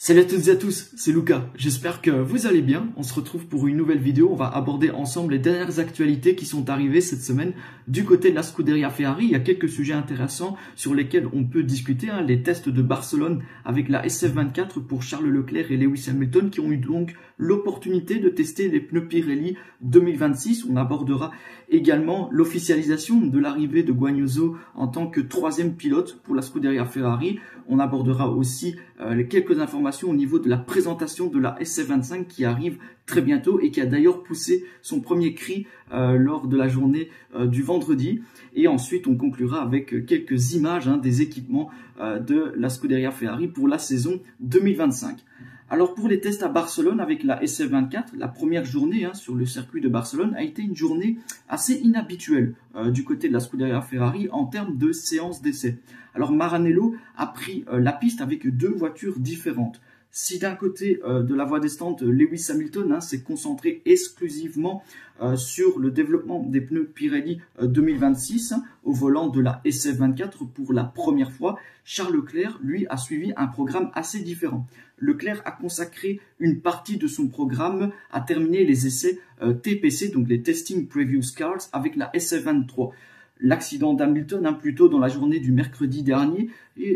Salut à toutes et à tous, c'est Lucas, j'espère que vous allez bien. On se retrouve pour une nouvelle vidéo, on va aborder ensemble les dernières actualités qui sont arrivées cette semaine du côté de la Scuderia Ferrari. Il y a quelques sujets intéressants sur lesquels on peut discuter, les tests de Barcelone avec la SF24 pour Charles Leclerc et Lewis Hamilton qui ont eu donc l'opportunité de tester les pneus Pirelli 2026. On abordera également l'officialisation de l'arrivée de Guanyu Zhou en tant que troisième pilote pour la Scuderia Ferrari. On abordera aussi quelques informations au niveau de la présentation de la SF25 qui arrive très bientôt et qui a d'ailleurs poussé son premier cri lors de la journée du vendredi. Et ensuite, on conclura avec quelques images des équipements de la Scuderia Ferrari pour la saison 2025. Alors pour les tests à Barcelone avec la SF24, la première journée sur le circuit de Barcelone a été une journée assez inhabituelle du côté de la Scuderia Ferrari en termes de séance d'essai. Alors Maranello a pris la piste avec deux voitures différentes. Si d'un côté de la voie descente, Lewis Hamilton s'est concentré exclusivement sur le développement des pneus Pirelli 2026 au volant de la SF24 pour la première fois, Charles Leclerc, lui, a suivi un programme assez différent. Leclerc a consacré une partie de son programme à terminer les essais TPC, donc les Testing Preview Cars, avec la SF23. L'accident d'Hamilton, plus tôt dans la journée du mercredi dernier,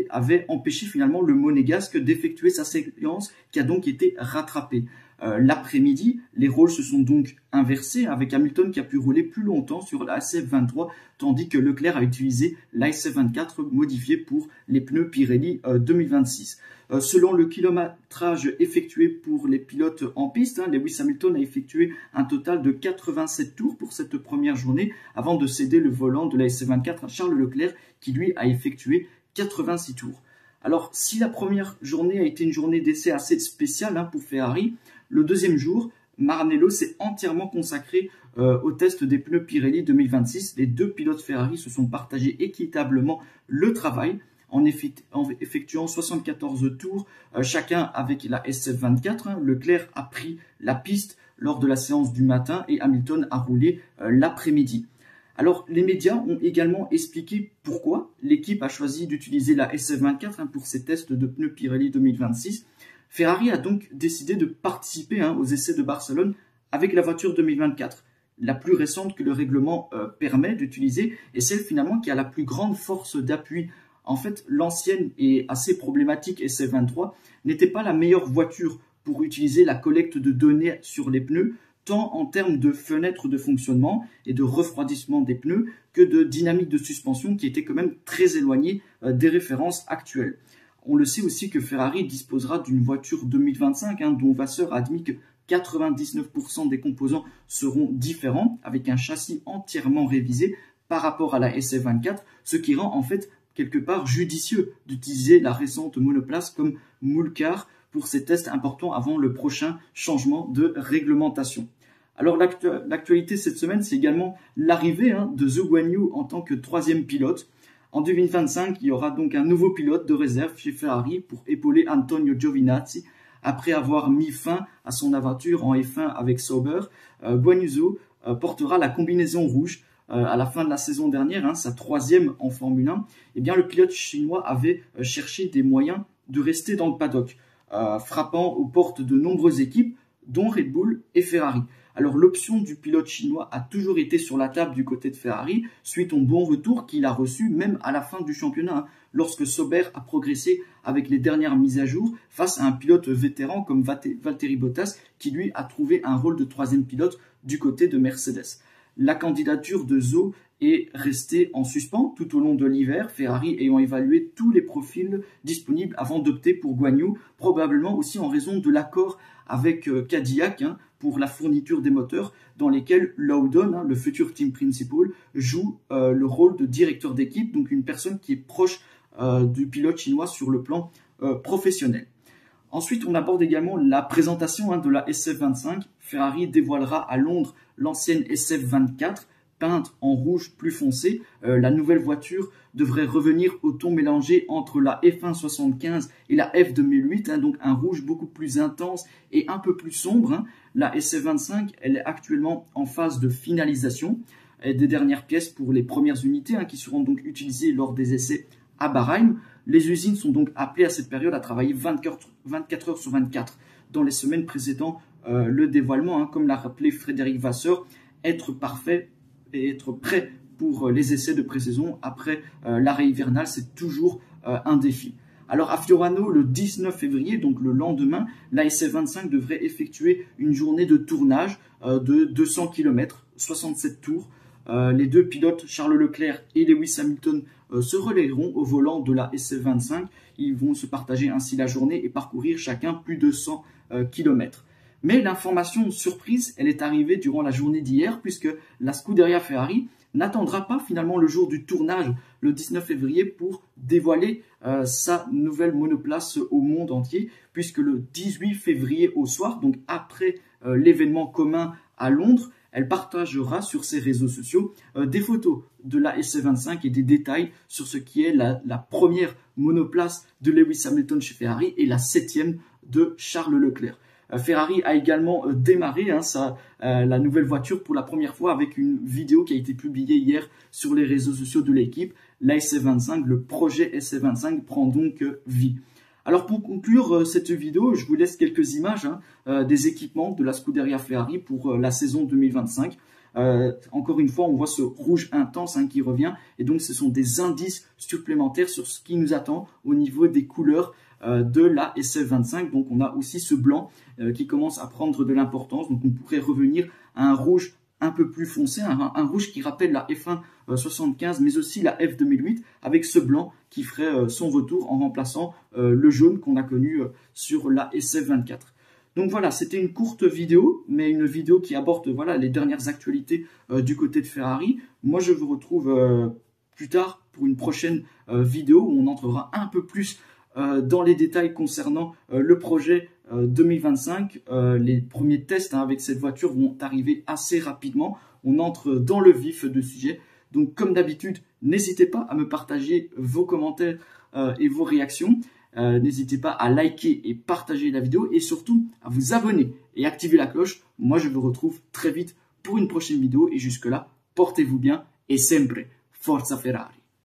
avait empêché finalement le monégasque d'effectuer sa séquence qui a donc été rattrapée. L'après-midi, les rôles se sont donc inversés avec Hamilton qui a pu rouler plus longtemps sur la SF23 tandis que Leclerc a utilisé la SF24 modifiée pour les pneus Pirelli 2026. Selon le kilométrage effectué pour les pilotes en piste, Lewis Hamilton a effectué un total de 87 tours pour cette première journée avant de céder le volant de la SF24 à Charles Leclerc qui lui a effectué 86 tours. Alors si la première journée a été une journée d'essai assez spéciale pour Ferrari, le deuxième jour, Maranello s'est entièrement consacré au test des pneus Pirelli 2026. Les deux pilotes Ferrari se sont partagés équitablement le travail en effectuant 74 tours chacun avec la SF24. Leclerc a pris la piste lors de la séance du matin et Hamilton a roulé l'après-midi. Alors, les médias ont également expliqué pourquoi l'équipe a choisi d'utiliser la SF24 pour ses tests de pneus Pirelli 2026. Ferrari a donc décidé de participer aux essais de Barcelone avec la voiture 2024. La plus récente que le règlement permet d'utiliser et celle finalement qui a la plus grande force d'appui. En fait, l'ancienne et assez problématique SF23 n'était pas la meilleure voiture pour utiliser la collecte de données sur les pneus, tant en termes de fenêtres de fonctionnement et de refroidissement des pneus que de dynamique de suspension qui était quand même très éloignée des références actuelles. On le sait aussi que Ferrari disposera d'une voiture 2025 dont Vasseur a admis que 99% des composants seront différents avec un châssis entièrement révisé par rapport à la SF24, ce qui rend en fait quelque part judicieux d'utiliser la récente monoplace comme moule car pour ces tests importants avant le prochain changement de réglementation. Alors l'actualité cette semaine, c'est également l'arrivée de Zhou Guanyu en tant que troisième pilote. En 2025, il y aura donc un nouveau pilote de réserve chez Ferrari pour épauler Antonio Giovinazzi. Après avoir mis fin à son aventure en F1 avec Sauber, Guanyu Zhou portera la combinaison rouge. À la fin de la saison dernière, sa troisième en Formule 1, le pilote chinois avait cherché des moyens de rester dans le paddock, frappant aux portes de nombreuses équipes, dont Red Bull et Ferrari. Alors l'option du pilote chinois a toujours été sur la table du côté de Ferrari, suite au bon retour qu'il a reçu même à la fin du championnat, lorsque Sauber a progressé avec les dernières mises à jour face à un pilote vétéran comme Valtteri Bottas, qui lui a trouvé un rôle de troisième pilote du côté de Mercedes. La candidature de Zhou est restée en suspens tout au long de l'hiver, Ferrari ayant évalué tous les profils disponibles avant d'opter pour Guanyu, probablement aussi en raison de l'accord avec Cadillac pour la fourniture des moteurs dans lesquels Loudon, le futur team principal, joue le rôle de directeur d'équipe, donc une personne qui est proche du pilote chinois sur le plan professionnel. Ensuite, on aborde également la présentation de la SF25. Ferrari dévoilera à Londres l'ancienne SF24, peinte en rouge plus foncé. La nouvelle voiture devrait revenir au ton mélangé entre la F1 75 et la F 2008, donc un rouge beaucoup plus intense et un peu plus sombre. La SF25, elle est actuellement en phase de finalisation des dernières pièces pour les premières unités qui seront donc utilisées lors des essais à Bahreïn. Les usines sont donc appelées à cette période à travailler 24 heures sur 24 dans les semaines précédant le dévoilement, comme l'a rappelé Frédéric Vasseur, être parfait et être prêt pour les essais de pré-saison après l'arrêt hivernal, c'est toujours un défi. Alors à Fiorano, le 19 février, donc le lendemain, la SF25 devrait effectuer une journée de tournage de 200 km, 67 tours. Les deux pilotes, Charles Leclerc et Lewis Hamilton, se relayeront au volant de la SF25. Ils vont se partager ainsi la journée et parcourir chacun plus de 100 km. Mais l'information surprise, elle est arrivée durant la journée d'hier, puisque la Scuderia Ferrari n'attendra pas finalement le jour du tournage, le 19 février, pour dévoiler sa nouvelle monoplace au monde entier, puisque le 18 février au soir, donc après l'événement commun à Londres, elle partagera sur ses réseaux sociaux des photos de la SF25 et des détails sur ce qui est la première monoplace de Lewis Hamilton chez Ferrari et la 7e de Charles Leclerc. Ferrari a également démarré la nouvelle voiture pour la première fois avec une vidéo qui a été publiée hier sur les réseaux sociaux de l'équipe. La SF25, le projet SF25 prend donc vie. Alors pour conclure cette vidéo, je vous laisse quelques images des équipements de la Scuderia Ferrari pour la saison 2025. Encore une fois, on voit ce rouge intense qui revient et donc ce sont des indices supplémentaires sur ce qui nous attend au niveau des couleurs de la SF25. Donc on a aussi ce blanc qui commence à prendre de l'importance. Donc on pourrait revenir à un rouge un peu plus foncé, un rouge qui rappelle la F1 75 mais aussi la F 2008 avec ce blanc qui ferait son retour en remplaçant le jaune qu'on a connu sur la SF24. Donc voilà, c'était une courte vidéo, mais une vidéo qui aborde les dernières actualités du côté de Ferrari. Moi je vous retrouve plus tard pour une prochaine vidéo où on entrera un peu plus dans les détails concernant le projet 2025. Les premiers tests avec cette voiture vont arriver assez rapidement. On entre dans le vif du sujet. Donc comme d'habitude, n'hésitez pas à me partager vos commentaires et vos réactions. N'hésitez pas à liker et partager la vidéo et surtout à vous abonner et activer la cloche. Moi je vous retrouve très vite pour une prochaine vidéo et jusque là, portez-vous bien et sempre Forza Ferrari.